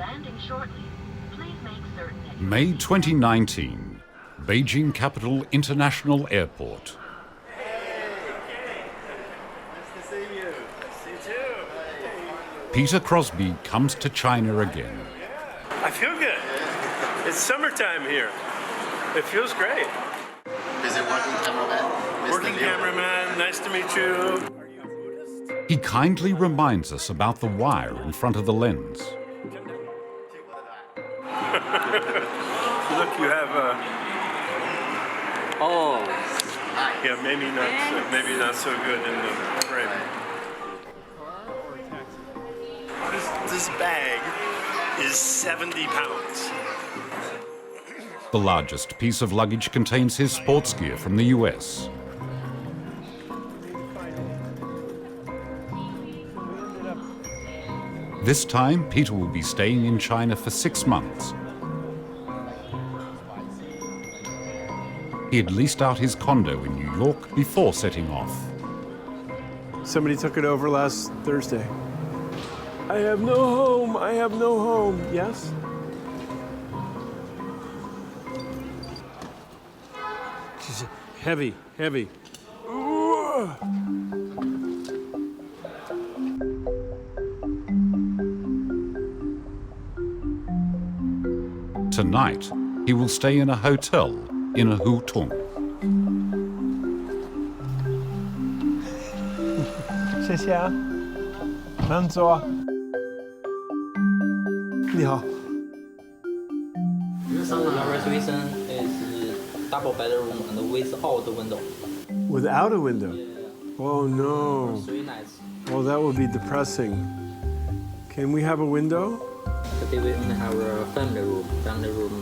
landing shortly. Please make certain that May 2019, Beijing Capital International Airport. Nice to see you. See you too. Peter Crosby comes to China again. I feel good. It's summertime here. It feels great. Is it working cameraman? Working cameraman, nice to meet you. He kindly reminds us about the wire in front of the lens. Look, you have Oh. yeah, maybe not so good in the frame. This bag is 70 pounds. The largest piece of luggage contains his sports gear from the US. This time, Peter will be staying in China for 6 months. He had leased out his condo in New York before setting off. Somebody took it over last Thursday. I have no home. I have no home. Yes? She's heavy, heavy. Ooh. Tonight, he will stay in a hotel in a hutung. 谢谢啊，慢坐。你好。 Our reservation is double bedroom and without window. Without a window? Yeah. Oh no. 3 nights. Well, that would be depressing. Can we have a window? Today we only have a family room. Family room,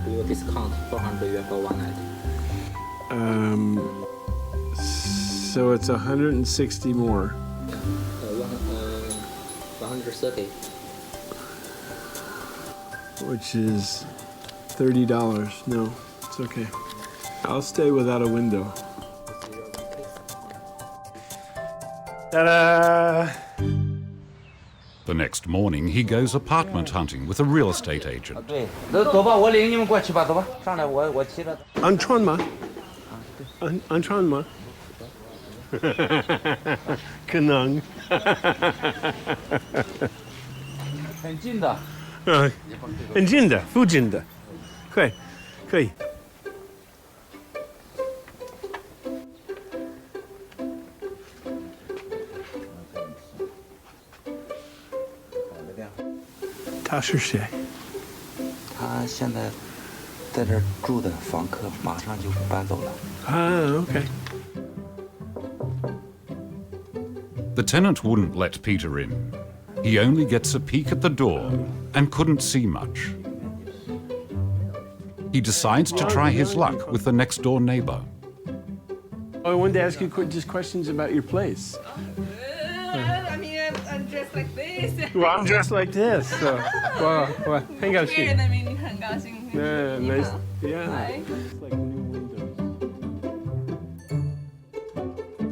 we will discount 400 yuan for 1 night. So it's 160 more. 130. Which is $30. No, it's okay. I'll stay without a window. Ta-da! The next morning, he goes apartment hunting with a real estate agent. 对，走吧，我领你们过去吧，走吧，上来我骑着。安川吗？安川吗？可能。很近的。很近的，附近的，可以，可以。他是谁？他现在在这儿住的房客，马上就搬走了。Ah, okay. The tenant wouldn't let Peter in. He only gets a peek at the door and couldn't see much. He decides to try his luck with the next door neighbor. I wanted to ask you just questions about your place. I mean, I'm dressed like this. Well, I'm dressed like this. So, well, 很高兴。 Weird, I mean, 很高兴。 Yeah, nice. Yeah. Hi. It's like new windows.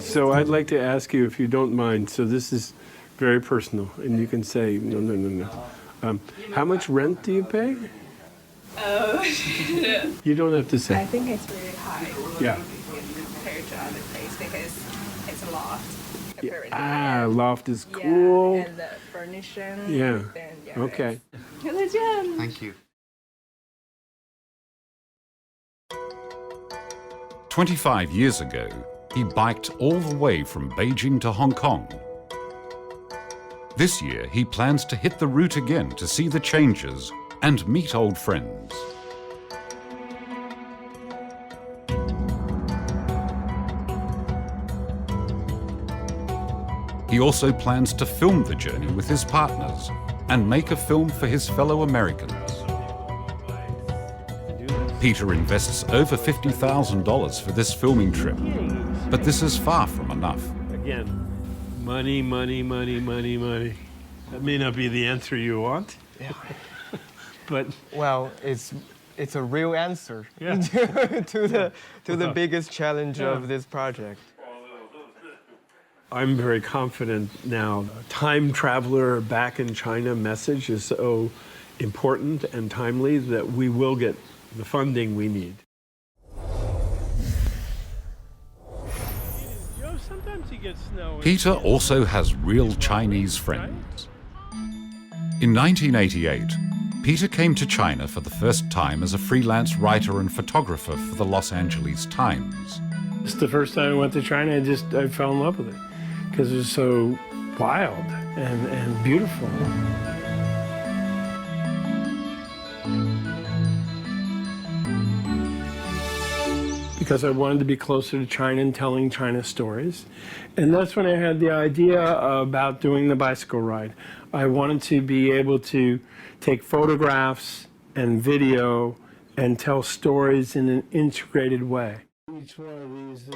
So I'd like to ask you, if you don't mind, so this is very personal, and you can say, no. How much rent do you pay? Oh, You don't have to say. I think it's really high. Yeah. Compared to other places because it's a loft. apparently. Ah, And, loft is yeah, cool. and the furnishing. Yeah. Then, yeah, Okay. Hello, Jen. Thank you. 25 years ago, he biked all the way from Beijing to Hong Kong. This year, he plans to hit the route again to see the changes and meet old friends. He also plans to film the journey with his partners and make a film for his fellow Americans. Peter invests over $50,000 for this filming trip, but this is far from enough. Again, money, money, money, money, money. That may not be the answer you want. Yeah. But Well, it's a real answer Yeah. to the biggest challenge of this project. I'm very confident now. Time traveler back in China message is so important and timely that we will get the funding we need. Sometimes you get snow. Peter also has real Chinese friends. In 1988, Peter came to China for the first time as a freelance writer and photographer for the Los Angeles Times. It's the first time I went to China, I fell in love with it because it was so wild and beautiful. Because I wanted to be closer to China and telling China stories. And that's when I had the idea about doing the bicycle ride. I wanted to be able to take photographs and video and tell stories in an integrated way. Each one of these is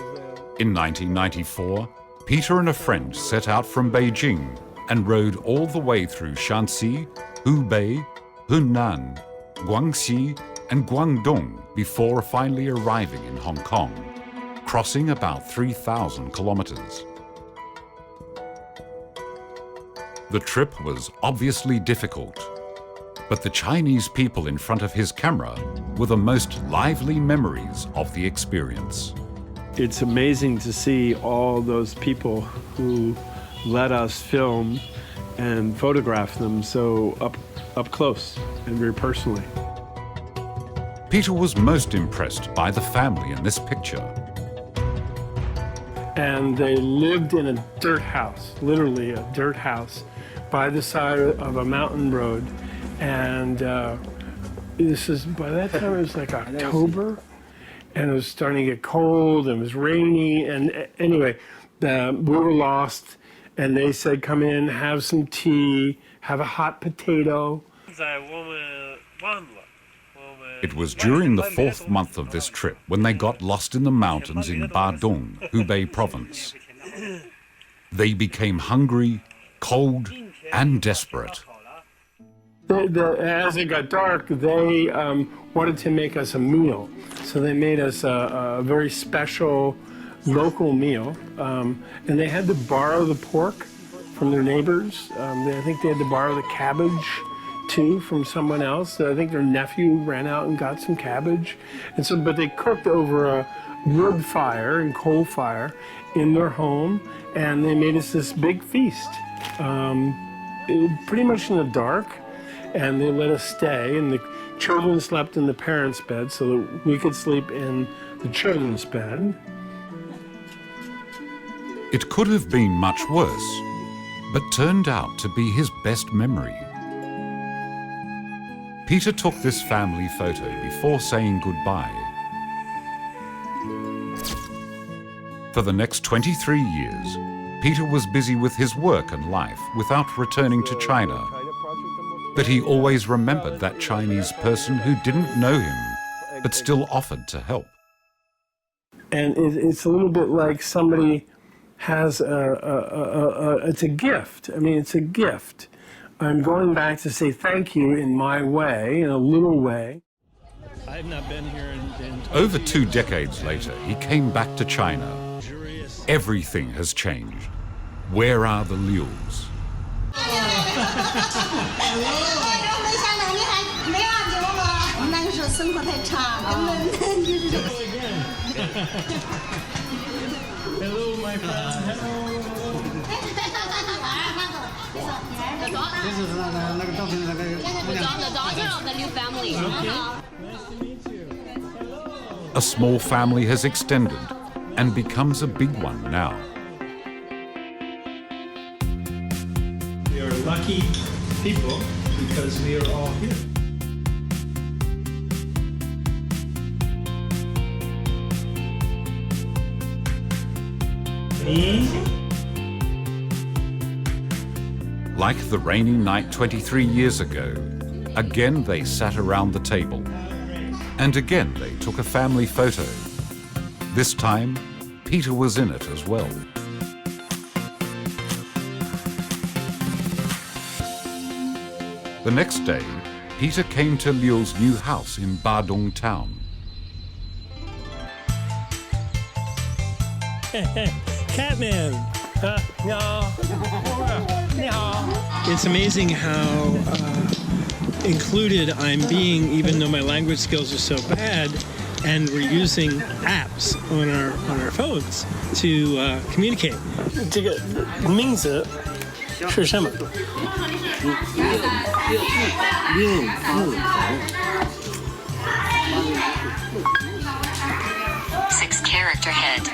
In 1994, Peter and a friend set out from Beijing and rode all the way through Shanxi, Hubei, Hunan, Guangxi, and Guangdong before finally arriving in Hong Kong, crossing about 3,000 kilometers. The trip was obviously difficult, but the Chinese people in front of his camera were the most lively memories of the experience. It's amazing to see all those people who let us film and photograph them so up close and very personally. Peter was most impressed by the family in this picture. And they lived in a dirt house, literally a dirt house, by the side of a mountain road. And this is, by that time it was like October, and it was starting to get cold, and it was rainy, and anyway, we were lost, and they said, come in, have some tea, have a hot potato. It was during the 4th month of this trip when they got lost in the mountains in Badong, Hubei province. They became hungry, cold, and desperate. As it got dark, they wanted to make us a meal. So they made us a very special local meal. And they had to borrow the pork from their neighbors. I think they had to borrow the cabbage too from someone else. I think their nephew ran out and got some cabbage. And so, but they cooked over a wood fire and coal fire in their home, and they made us this big feast. Pretty much in the dark, and they let us stay, and the children slept in the parents' bed so that we could sleep in the children's bed. It could have been much worse, but turned out to be his best memory. Peter took this family photo before saying goodbye. For the next 23 years, Peter was busy with his work and life without returning to China. But he always remembered that Chinese person who didn't know him, but still offered to help. And it's a little bit like somebody has it's a gift. I mean, it's a gift. I'm going back to say thank you in my way, in a little way. I've not been here in Over 2 decades later, he came back to China. Everything has changed. Where are the Lius? Hello, my friend. Hello. This is the new family. Nice to meet you. A small family has extended and becomes a big one now. We are lucky people because we are all here. Like the rainy night 23 years ago, again they sat around the table. And again they took a family photo. This time, Peter was in it as well. The next day, Peter came to Liu's new house in Badong town. Catman! It's amazing how included I'm being, even though my language skills are so bad, and we're using apps on our phones to communicate. 这个名字是什么？ 6-character head.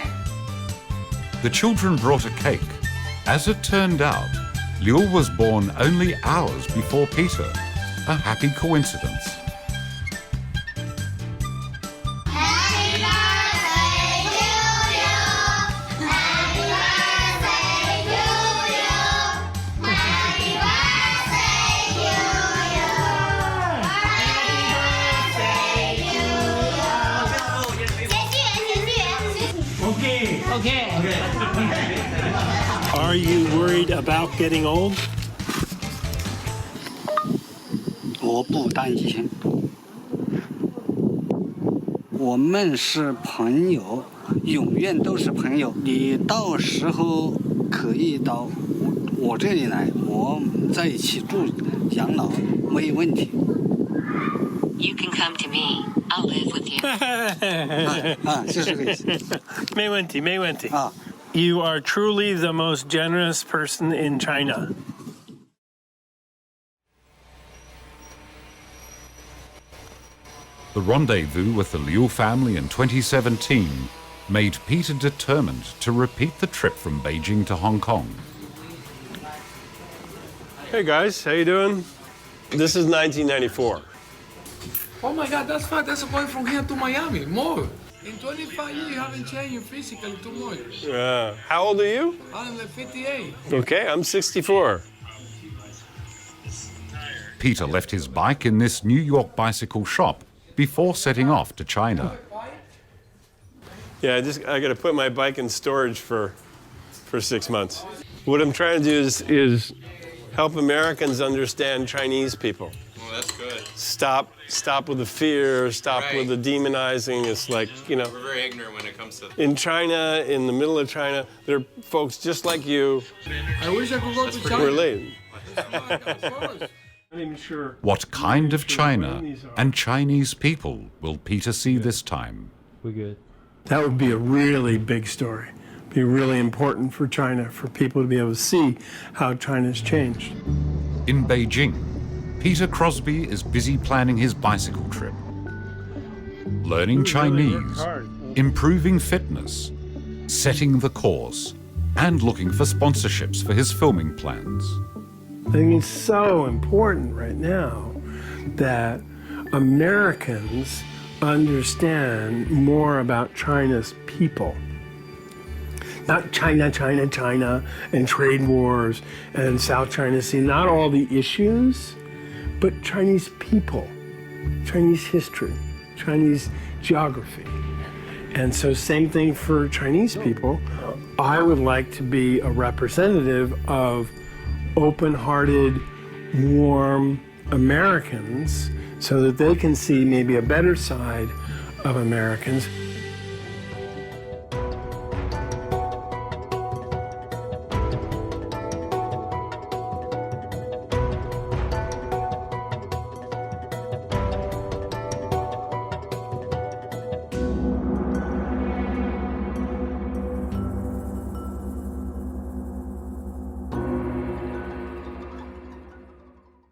The children brought a cake. As it turned out, Liu was born only hours before Peter. A happy coincidence. Are you worried about getting old? 我不担心，我们是朋友，永远都是朋友。你到时候可以到我这里来，我们在一起住养老没问题。 You can come to me. I'll live with you. 是这个意思。没问题，没问题。 啊。 You are truly the most generous person in China. The rendezvous with the Liu family in 2017 made Peter determined to repeat the trip from Beijing to Hong Kong. Hey guys, how you doing? This is 1994. Oh my God, that's fast. That's going from here to Miami. More. In 25 years, you haven't changed physically too much. How old are you? I'm like 58. Okay, I'm 64. Peter left his bike in this New York bicycle shop before setting off to China. Yeah, I got to put my bike in storage for 6 months. What I'm trying to do is help Americans understand Chinese people. Well, that's good. Stop with the fear, stop with the demonizing. It's like, you know. We're very ignorant when it comes to... In China, in the middle of China, there are folks just like you. I wish I could go to China. We're late. What kind of China and Chinese people will Peter see this time? We're good. That would be a really big story. Be really important for China, for people to be able to see how China's changed. In Beijing, Peter Crosby is busy planning his bicycle trip. Learning Chinese, improving fitness, setting the course, and looking for sponsorships for his filming plans. I think it's so important right now that Americans understand more about China's people. Not China, China, China, and trade wars and South China Sea, not all the issues, but Chinese people, Chinese history, Chinese geography. And so same thing for Chinese people. I would like to be a representative of open-hearted, warm Americans so that they can see maybe a better side of Americans